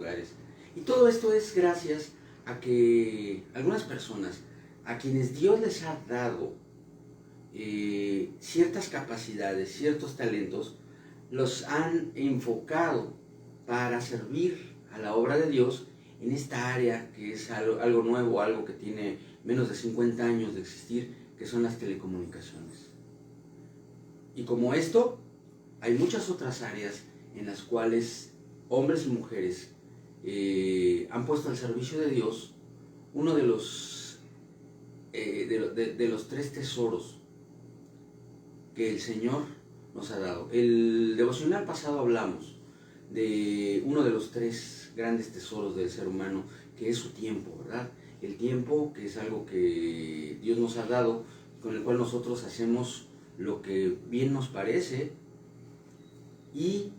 lugares. Y todo esto es gracias a que algunas personas, a quienes Dios les ha dado ciertas capacidades, ciertos talentos, los han enfocado para servir a la obra de Dios en esta área que es algo nuevo, algo que tiene menos de 50 años de existir, que son las telecomunicaciones. Y como esto, hay muchas otras áreas en las cuales hombres y mujeres han puesto al servicio de Dios uno de los 3 tesoros que el Señor nos ha dado. El devocional pasado hablamos de uno de los 3 grandes tesoros del ser humano, que es su tiempo, ¿verdad? El tiempo, que es algo que Dios nos ha dado, con el cual nosotros hacemos lo que bien nos parece, y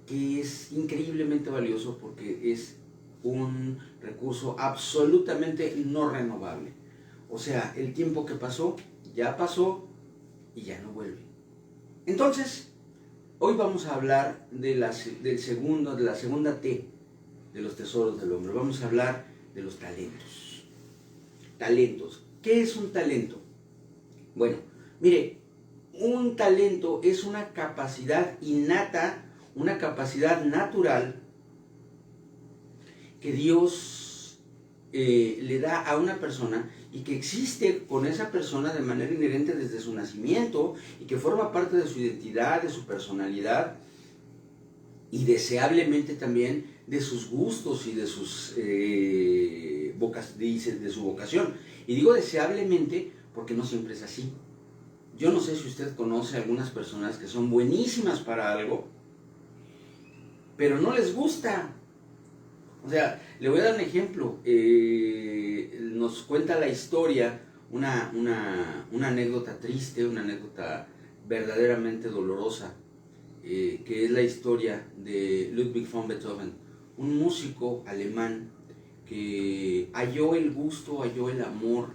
que es increíblemente valioso porque es un recurso absolutamente no renovable. O sea, el tiempo que pasó, ya pasó y ya no vuelve. Entonces, hoy vamos a hablar de la segunda T de los tesoros del hombre. Vamos a hablar de los talentos. Talentos. ¿Qué es un talento? Bueno, mire, un talento es una capacidad innata, una capacidad natural que Dios le da a una persona y que existe con esa persona de manera inherente desde su nacimiento y que forma parte de su identidad, de su personalidad y deseablemente también de sus gustos y de su vocación. Y digo deseablemente porque no siempre es así. Yo no sé si usted conoce a algunas personas que son buenísimas para algo, pero no les gusta. O sea, le voy a dar un ejemplo. Nos cuenta la historia, una anécdota triste, una anécdota verdaderamente dolorosa, que es la historia de Ludwig von Beethoven, un músico alemán que halló el gusto, halló el amor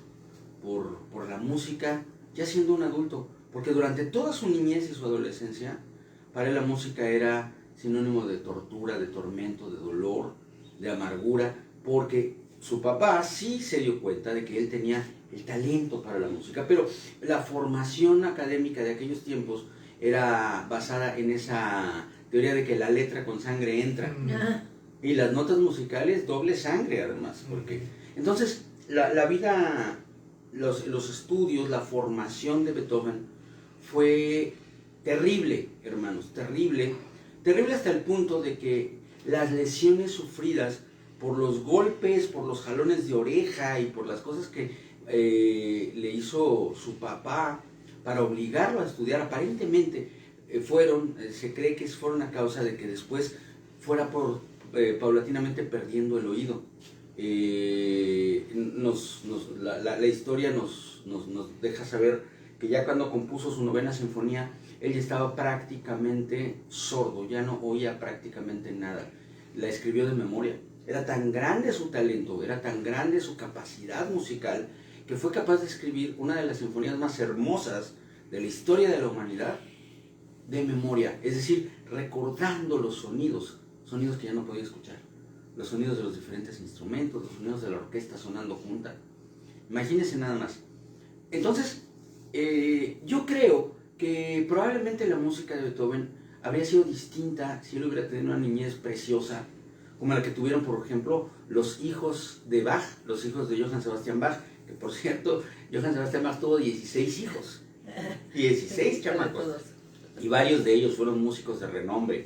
por la música, ya siendo un adulto, porque durante toda su niñez y su adolescencia, para él la música era sinónimo de tortura, de tormento, de dolor, de amargura, porque su papá sí se dio cuenta de que él tenía el talento para la música, pero la formación académica de aquellos tiempos era basada en esa teoría de que la letra con sangre entra, y las notas musicales doble sangre además, porque entonces la vida, los estudios, la formación de Beethoven fue terrible, hermanos, terrible hasta el punto de que las lesiones sufridas por los golpes, por los jalones de oreja y por las cosas que le hizo su papá para obligarlo a estudiar, aparentemente se cree que fueron a causa de que después fuera paulatinamente perdiendo el oído. La historia nos deja saber que ya cuando compuso su 9ª sinfonía, él ya estaba prácticamente sordo, ya no oía prácticamente nada. La escribió de memoria. Era tan grande su talento, era tan grande su capacidad musical, que fue capaz de escribir una de las sinfonías más hermosas de la historia de la humanidad de memoria, es decir, recordando los sonidos que ya no podía escuchar, los sonidos de los diferentes instrumentos, los sonidos de la orquesta sonando junta. Imagínense nada más. Entonces, yo creo que probablemente la música de Beethoven habría sido distinta si él hubiera tenido una niñez preciosa, como la que tuvieron, por ejemplo, los hijos de Bach, los hijos de Johann Sebastian Bach, que por cierto, Johann Sebastian Bach tuvo 16 hijos, 16 chamacos, y varios de ellos fueron músicos de renombre.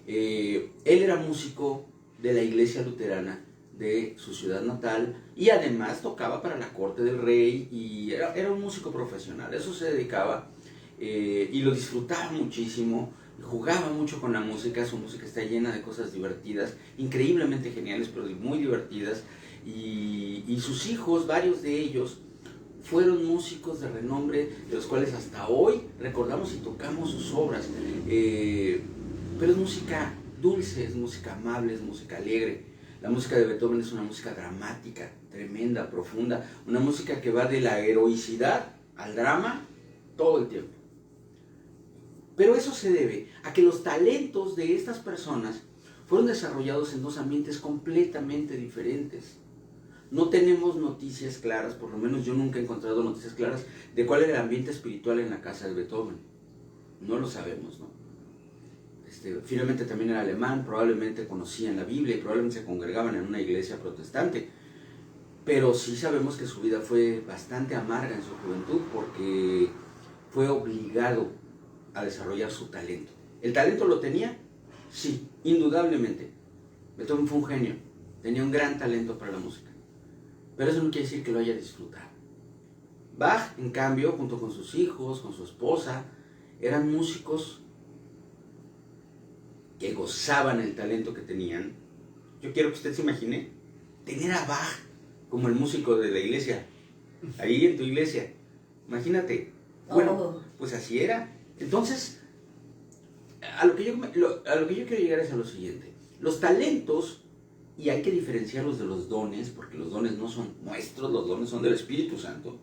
Él era músico de la iglesia luterana de su ciudad natal y además tocaba para la corte del rey y era un músico profesional, eso se dedicaba y lo disfrutaba muchísimo, jugaba mucho con la música. Su música está llena de cosas divertidas, increíblemente geniales, pero muy divertidas, y sus hijos, varios de ellos, fueron músicos de renombre, de los cuales hasta hoy recordamos y tocamos sus obras, pero es música dulce, es música amable, es música alegre. La música de Beethoven es una música dramática, tremenda, profunda, una música que va de la heroicidad al drama todo el tiempo. Pero eso se debe a que los talentos de estas personas fueron desarrollados en dos ambientes completamente diferentes. No tenemos noticias claras, por lo menos yo nunca he encontrado noticias claras de cuál era el ambiente espiritual en la casa de Beethoven. No lo sabemos, ¿no? Finalmente también era alemán, probablemente conocían la Biblia y probablemente se congregaban en una iglesia protestante. Pero sí sabemos que su vida fue bastante amarga en su juventud porque fue obligado a desarrollar su talento. ¿El talento lo tenía? Sí, indudablemente. Beethoven fue un genio, tenía un gran talento para la música. Pero eso no quiere decir que lo haya disfrutado. Bach, en cambio, junto con sus hijos, con su esposa, eran músicos que gozaban el talento que tenían. Yo quiero que usted se imagine tener a Bach como el músico de la iglesia, ahí en tu iglesia. Imagínate. Bueno, pues así era. Entonces, a lo que yo quiero llegar es a lo siguiente. Los talentos, y hay que diferenciarlos de los dones, porque los dones no son nuestros, los dones son del Espíritu Santo.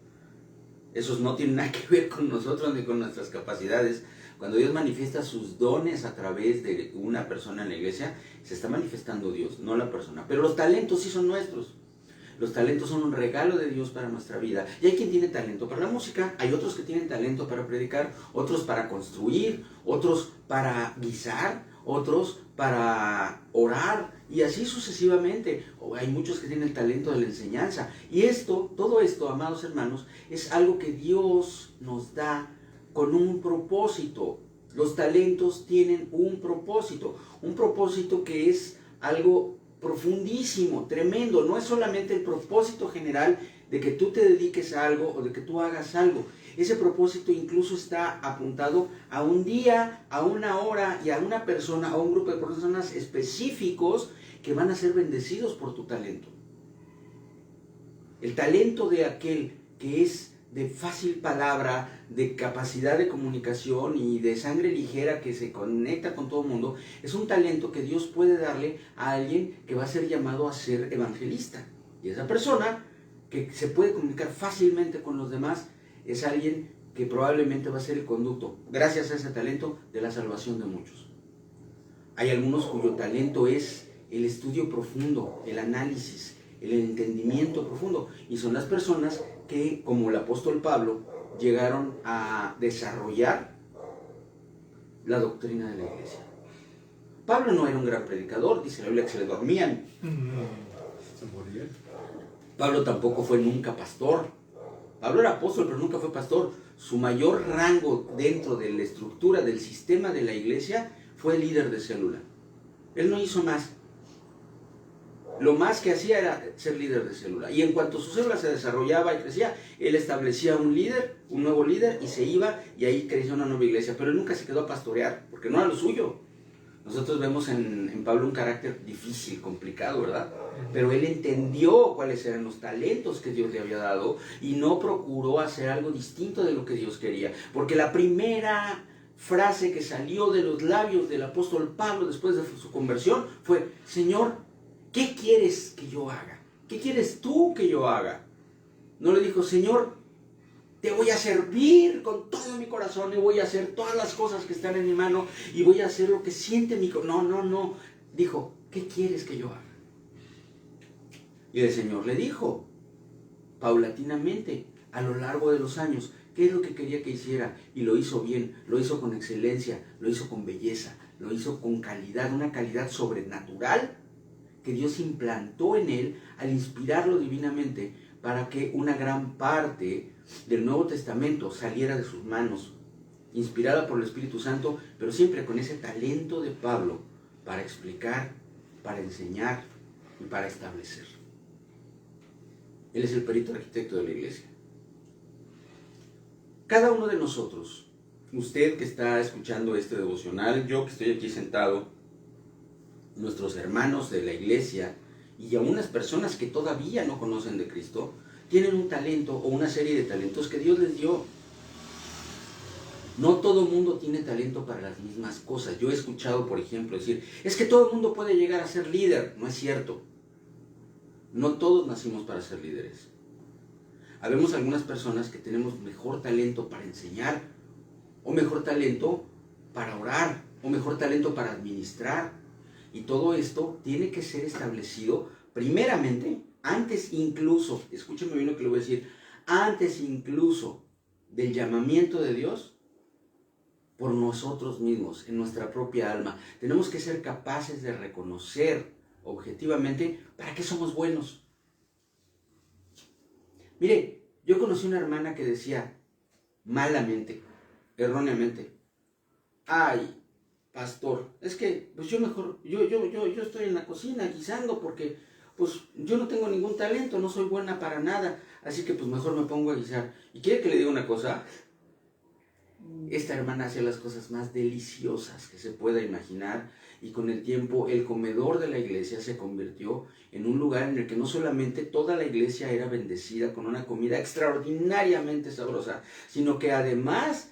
Esos no tienen nada que ver con nosotros ni con nuestras capacidades. Cuando Dios manifiesta sus dones a través de una persona en la iglesia, se está manifestando Dios, no la persona. Pero los talentos sí son nuestros. Los talentos son un regalo de Dios para nuestra vida. Y hay quien tiene talento para la música, hay otros que tienen talento para predicar, otros para construir, otros para guisar, otros para orar, y así sucesivamente. Hay muchos que tienen el talento de la enseñanza. Y todo esto, amados hermanos, es algo que Dios nos da con un propósito. Los talentos tienen un propósito que es algo profundísimo, tremendo. No es solamente el propósito general de que tú te dediques a algo o de que tú hagas algo. Ese propósito incluso está apuntado a un día, a una hora y a una persona, a un grupo de personas específicos que van a ser bendecidos por tu talento. El talento de aquel que es de fácil palabra, de capacidad de comunicación y de sangre ligera que se conecta con todo el mundo, es un talento que Dios puede darle a alguien que va a ser llamado a ser evangelista. Y esa persona que se puede comunicar fácilmente con los demás es alguien que probablemente va a ser el conducto, gracias a ese talento, de la salvación de muchos. Hay algunos cuyo talento es el estudio profundo, el análisis, el entendimiento profundo, y son las personas que, como el apóstol Pablo, llegaron a desarrollar la doctrina de la iglesia. Pablo no era un gran predicador, dice la Biblia que se le dormían. Se morían. Pablo tampoco fue nunca pastor. Pablo era apóstol, pero nunca fue pastor. Su mayor rango dentro de la estructura del sistema de la iglesia fue líder de célula. Él no hizo más. Lo más que hacía era ser líder de célula. Y en cuanto su célula se desarrollaba y crecía, él establecía un nuevo líder, y se iba, y ahí creció una nueva iglesia. Pero él nunca se quedó a pastorear, porque no era lo suyo. Nosotros vemos en Pablo un carácter difícil, complicado, ¿verdad? Pero él entendió cuáles eran los talentos que Dios le había dado y no procuró hacer algo distinto de lo que Dios quería. Porque la primera frase que salió de los labios del apóstol Pablo después de su conversión fue: Señor, ¿qué quieres que yo haga? ¿Qué quieres tú que yo haga? No le dijo: Señor, te voy a servir con todo mi corazón y voy a hacer todas las cosas que están en mi mano y voy a hacer lo que siente mi corazón. No. Dijo: ¿qué quieres que yo haga? Y el Señor le dijo, paulatinamente, a lo largo de los años, qué es lo que quería que hiciera. Y lo hizo bien, lo hizo con excelencia, lo hizo con belleza, lo hizo con calidad, una calidad sobrenatural que Dios implantó en él al inspirarlo divinamente para que una gran parte del Nuevo Testamento saliera de sus manos, inspirada por el Espíritu Santo, pero siempre con ese talento de Pablo para explicar, para enseñar y para establecer. Él es el perito arquitecto de la iglesia. Cada uno de nosotros, usted que está escuchando este devocional, yo que estoy aquí sentado, nuestros hermanos de la iglesia y aún las personas que todavía no conocen de Cristo, tienen un talento o una serie de talentos que Dios les dio. No todo el mundo tiene talento para las mismas cosas. Yo he escuchado, por ejemplo, decir: es que todo el mundo puede llegar a ser líder. No es cierto. No todos nacimos para ser líderes. Habemos algunas personas que tenemos mejor talento para enseñar, o mejor talento para orar, o mejor talento para administrar. Y todo esto tiene que ser establecido primeramente, antes incluso, escúcheme bien lo que le voy a decir, antes incluso del llamamiento de Dios, por nosotros mismos, en nuestra propia alma. Tenemos que ser capaces de reconocer objetivamente para qué somos buenos. Mire, yo conocí una hermana que decía malamente, erróneamente, ay, pastor, es que pues yo estoy en la cocina guisando porque pues yo no tengo ningún talento, no soy buena para nada, así que pues mejor me pongo a guisar. ¿Y quiere que le diga una cosa? Esta hermana hacía las cosas más deliciosas que se pueda imaginar, y con el tiempo el comedor de la iglesia se convirtió en un lugar en el que no solamente toda la iglesia era bendecida con una comida extraordinariamente sabrosa, sino que además,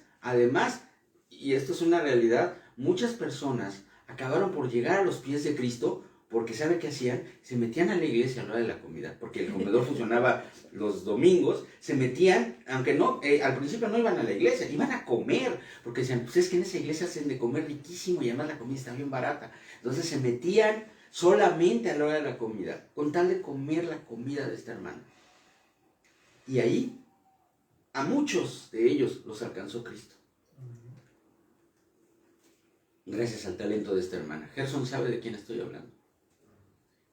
y esto es una realidad, muchas personas acabaron por llegar a los pies de Cristo porque ¿sabe qué hacían? Se metían a la iglesia a la hora de la comida, porque el comedor funcionaba los domingos, se metían, aunque no, al principio no iban a la iglesia, iban a comer, porque decían, pues es que en esa iglesia hacen de comer riquísimo y además la comida está bien barata. Entonces se metían solamente a la hora de la comida, con tal de comer la comida de esta hermana. Y ahí, a muchos de ellos los alcanzó Cristo. Gracias al talento de esta hermana. Gerson sabe de quién estoy hablando.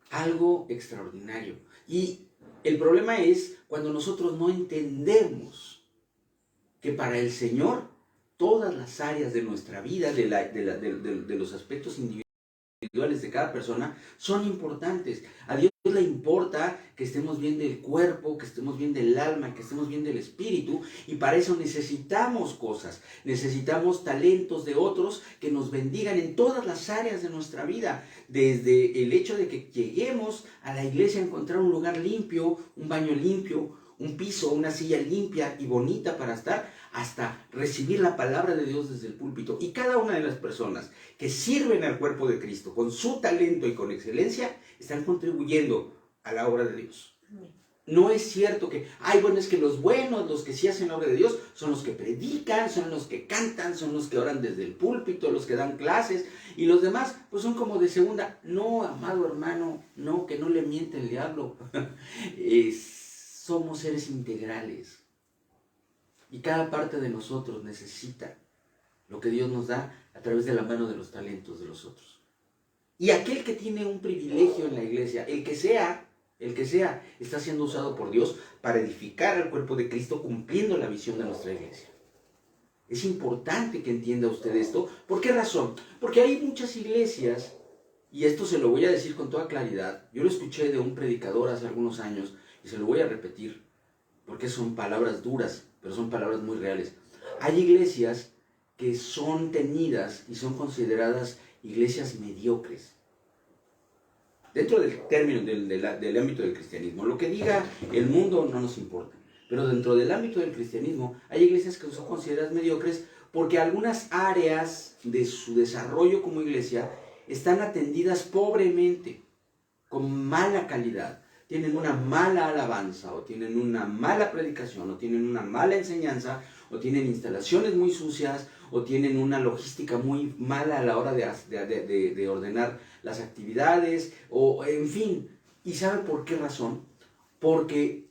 Algo extraordinario. Y el problema es cuando nosotros no entendemos que para el Señor todas las áreas de nuestra vida, de los aspectos individuales de cada persona, son importantes. A Dios le importa que estemos bien del cuerpo, que estemos bien del alma, que estemos bien del espíritu, y para eso necesitamos cosas, necesitamos talentos de otros que nos bendigan en todas las áreas de nuestra vida, desde el hecho de que lleguemos a la iglesia a encontrar un lugar limpio, un baño limpio, un piso, una silla limpia y bonita para estar, hasta recibir la palabra de Dios desde el púlpito. Y cada una de las personas que sirven al cuerpo de Cristo con su talento y con excelencia, están contribuyendo a la obra de Dios. No es cierto que, bueno, es que los buenos, los que sí hacen la obra de Dios, son los que predican, son los que cantan, son los que oran desde el púlpito, los que dan clases, y los demás, pues son como de segunda. No, amado hermano, no, que no le miente el diablo. Somos seres integrales. Y cada parte de nosotros necesita lo que Dios nos da a través de la mano de los talentos de los otros. Y aquel que tiene un privilegio en la iglesia, el que sea, está siendo usado por Dios para edificar al cuerpo de Cristo, cumpliendo la visión de nuestra iglesia. Es importante que entienda usted esto. ¿Por qué razón? Porque hay muchas iglesias, y esto se lo voy a decir con toda claridad. Yo lo escuché de un predicador hace algunos años, y se lo voy a repetir, porque son palabras duras, pero son palabras muy reales. Hay iglesias que son tenidas y son consideradas iglesias mediocres. Dentro del término del ámbito del cristianismo, lo que diga el mundo no nos importa. Pero dentro del ámbito del cristianismo hay iglesias que son consideradas mediocres porque algunas áreas de su desarrollo como iglesia están atendidas pobremente, con mala calidad. Tienen una mala alabanza, o tienen una mala predicación, o tienen una mala enseñanza, o tienen instalaciones muy sucias, o tienen una logística muy mala a la hora de ordenar las actividades, o en fin. ¿Y sabe por qué razón? Porque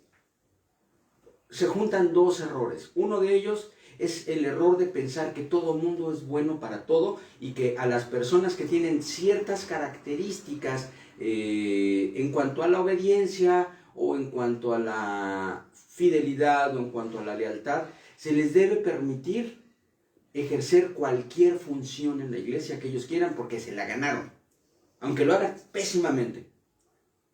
se juntan dos errores. Uno de ellos es el error de pensar que todo mundo es bueno para todo, y que a las personas que tienen ciertas características en cuanto a la obediencia, o en cuanto a la fidelidad, o en cuanto a la lealtad, se les debe permitir ejercer cualquier función en la iglesia que ellos quieran porque se la ganaron, aunque lo hagan pésimamente.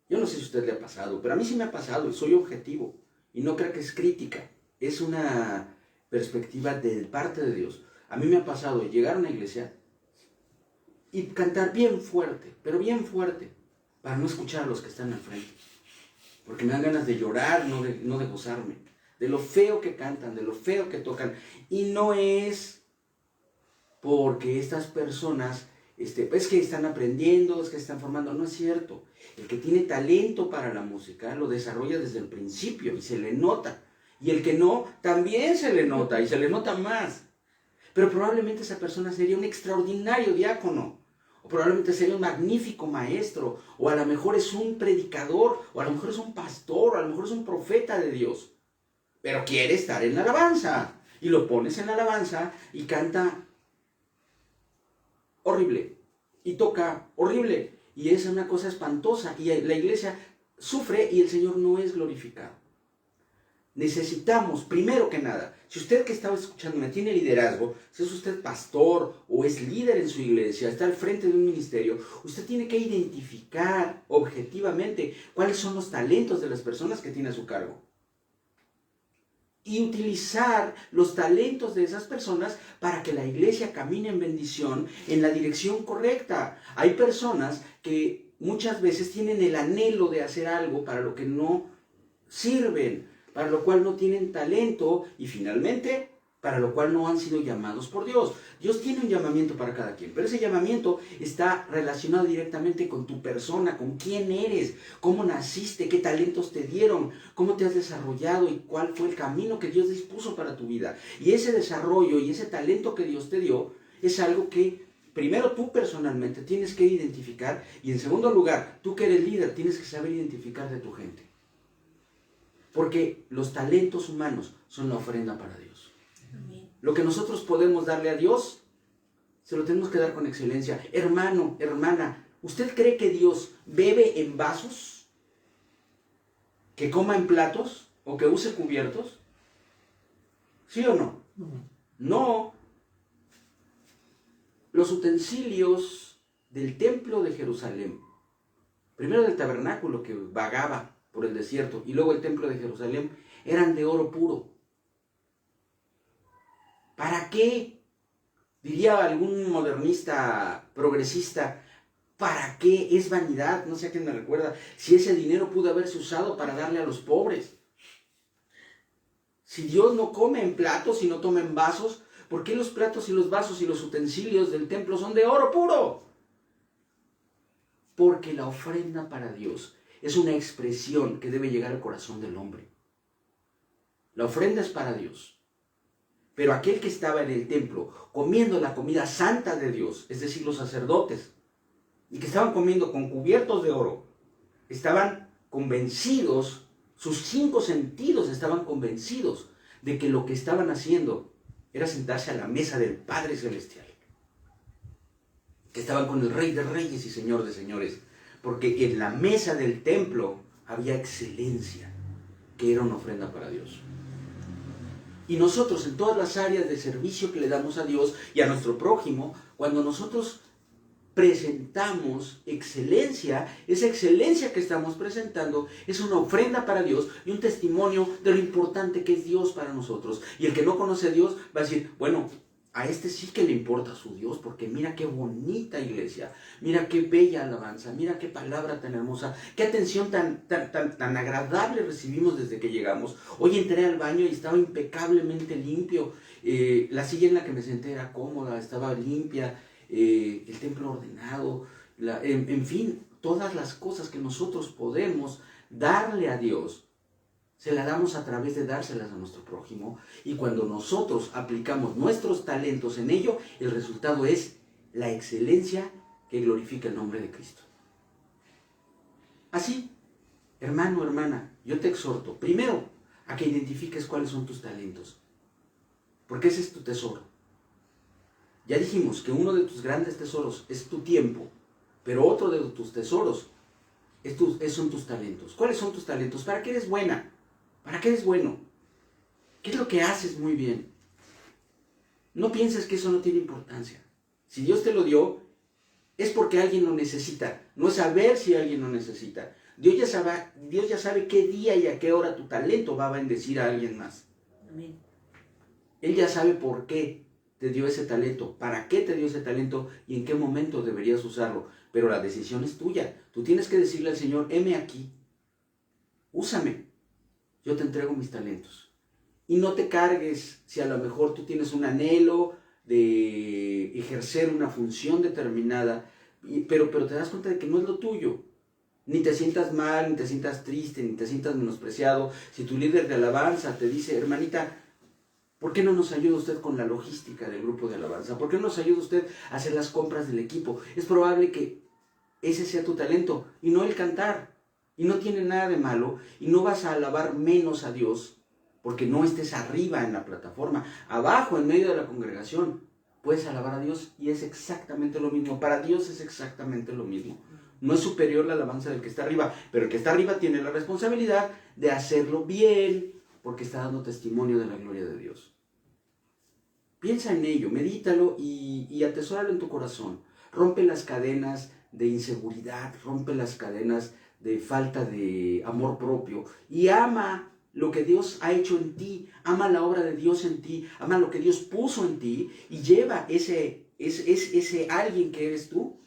Yo no sé si a usted le ha pasado, pero a mí sí me ha pasado, y soy objetivo, y no creo que es crítica, es una perspectiva de parte de Dios. A mí me ha pasado llegar a una iglesia y cantar bien fuerte, pero bien fuerte, para no escuchar a los que están al frente, porque me dan ganas de llorar, no de gozarme, de lo feo que cantan, de lo feo que tocan. Y no es porque estas personas es que están aprendiendo, es que están formando. No es cierto. El que tiene talento para la música lo desarrolla desde el principio y se le nota. Y el que no, también se le nota, y se le nota más. Pero probablemente esa persona sería un extraordinario diácono, o probablemente sería un magnífico maestro, o a lo mejor es un predicador, o a lo mejor es un pastor, o a lo mejor es un profeta de Dios, pero quiere estar en la alabanza, y lo pones en la alabanza y canta horrible, y toca horrible, y es una cosa espantosa, y la iglesia sufre y el Señor no es glorificado. Necesitamos, primero que nada, si usted que estaba escuchándome tiene liderazgo, si es usted pastor o es líder en su iglesia, está al frente de un ministerio, usted tiene que identificar objetivamente cuáles son los talentos de las personas que tiene a su cargo. Y utilizar los talentos de esas personas para que la iglesia camine en bendición en la dirección correcta. Hay personas que muchas veces tienen el anhelo de hacer algo para lo que no sirven, para lo cual no tienen talento y finalmente para lo cual no han sido llamados por Dios. Dios tiene un llamamiento para cada quien, pero ese llamamiento está relacionado directamente con tu persona, con quién eres, cómo naciste, qué talentos te dieron, cómo te has desarrollado y cuál fue el camino que Dios dispuso para tu vida. Y ese desarrollo y ese talento que Dios te dio es algo que primero tú personalmente tienes que identificar y en segundo lugar, tú que eres líder tienes que saber identificar de tu gente. Porque los talentos humanos son la ofrenda para Dios. Amén. Lo que nosotros podemos darle a Dios, se lo tenemos que dar con excelencia. Hermano, hermana, ¿usted cree que Dios bebe en vasos? ¿Que coma en platos? ¿O que use cubiertos? ¿Sí o no? No. Los utensilios del templo de Jerusalén, primero del tabernáculo que vagaba por el desierto, y luego el templo de Jerusalén, eran de oro puro. ¿Para qué? Diría algún modernista progresista, ¿para qué? Es vanidad, no sé a quién me recuerda, si ese dinero pudo haberse usado para darle a los pobres. Si Dios no come en platos y no toma en vasos, ¿por qué los platos y los vasos y los utensilios del templo son de oro puro? Porque la ofrenda para Dios es una expresión que debe llegar al corazón del hombre. La ofrenda es para Dios. Pero aquel que estaba en el templo comiendo la comida santa de Dios, es decir, los sacerdotes, y que estaban comiendo con cubiertos de oro, estaban convencidos, sus 5 sentidos estaban convencidos de que lo que estaban haciendo era sentarse a la mesa del Padre Celestial. Que estaban con el Rey de Reyes y Señor de Señores. Porque en la mesa del templo había excelencia, que era una ofrenda para Dios. Y nosotros en todas las áreas de servicio que le damos a Dios y a nuestro prójimo, cuando nosotros presentamos excelencia, esa excelencia que estamos presentando es una ofrenda para Dios y un testimonio de lo importante que es Dios para nosotros. Y el que no conoce a Dios va a decir, bueno, a este sí que le importa su Dios, porque mira qué bonita iglesia, mira qué bella alabanza, mira qué palabra tan hermosa, qué atención tan agradable recibimos desde que llegamos. Hoy entré al baño y estaba impecablemente limpio, la silla en la que me senté era cómoda, estaba limpia, el templo ordenado, en fin, todas las cosas que nosotros podemos darle a Dios, se la damos a través de dárselas a nuestro prójimo, y cuando nosotros aplicamos nuestros talentos en ello, el resultado es la excelencia que glorifica el nombre de Cristo. Así, hermano, hermana, yo te exhorto, primero, a que identifiques cuáles son tus talentos, porque ese es tu tesoro. Ya dijimos que uno de tus grandes tesoros es tu tiempo, pero otro de tus tesoros son tus talentos. ¿Cuáles son tus talentos? ¿Para qué eres buena? ¿Para qué eres bueno? ¿Qué es lo que haces muy bien? No pienses que eso no tiene importancia. Si Dios te lo dio, es porque alguien lo necesita. No es a ver si alguien lo necesita. Dios ya sabe qué día y a qué hora tu talento va a bendecir a alguien más. Amén. Él ya sabe por qué te dio ese talento, para qué te dio ese talento y en qué momento deberías usarlo. Pero la decisión es tuya. Tú tienes que decirle al Señor, heme aquí, úsame. Yo te entrego mis talentos. Y no te cargues si a lo mejor tú tienes un anhelo de ejercer una función determinada, pero te das cuenta de que no es lo tuyo. Ni te sientas mal, ni te sientas triste, ni te sientas menospreciado. Si tu líder de alabanza te dice, hermanita, ¿Por qué no nos ayuda usted con la logística del grupo de alabanza? ¿Por qué no nos ayuda usted a hacer las compras del equipo? Es probable que ese sea tu talento y no el cantar. Y no tiene nada de malo y no vas a alabar menos a Dios porque no estés arriba en la plataforma, abajo en medio de la congregación. Puedes alabar a Dios y es exactamente lo mismo. Para Dios es exactamente lo mismo. No es superior la alabanza del que está arriba, pero el que está arriba tiene la responsabilidad de hacerlo bien porque está dando testimonio de la gloria de Dios. Piensa en ello, medítalo y atesóralo en tu corazón. Rompe las cadenas de inseguridad, rompe las cadenas de falta de amor propio y ama lo que Dios ha hecho en ti, ama la obra de Dios en ti, ama lo que Dios puso en ti y lleva ese alguien que eres tú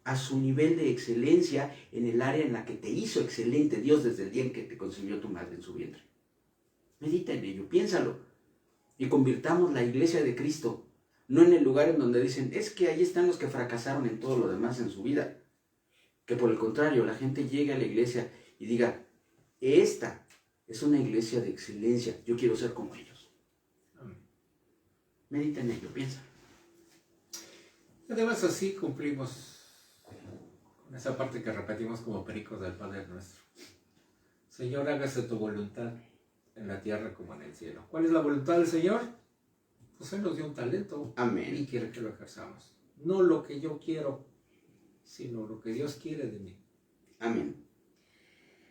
a su nivel de excelencia en el área en la que te hizo excelente Dios desde el día en que te concibió tu madre en su vientre. Medita en ello, piénsalo y convirtamos la iglesia de Cristo no en el lugar en donde dicen, es que ahí están los que fracasaron en todo lo demás en su vida. Que por el contrario, la gente llegue a la iglesia y diga, esta es una iglesia de excelencia, yo quiero ser como ellos. Medita en ello, piensa. Además así cumplimos con esa parte que repetimos como pericos del Padre Nuestro. Señor, hágase tu voluntad en la tierra como en el cielo. ¿Cuál es la voluntad del Señor? Pues Él nos dio un talento. Amén. Y quiere que lo ejerzamos. No lo que yo quiero, sino lo que Dios quiere de mí. Amén.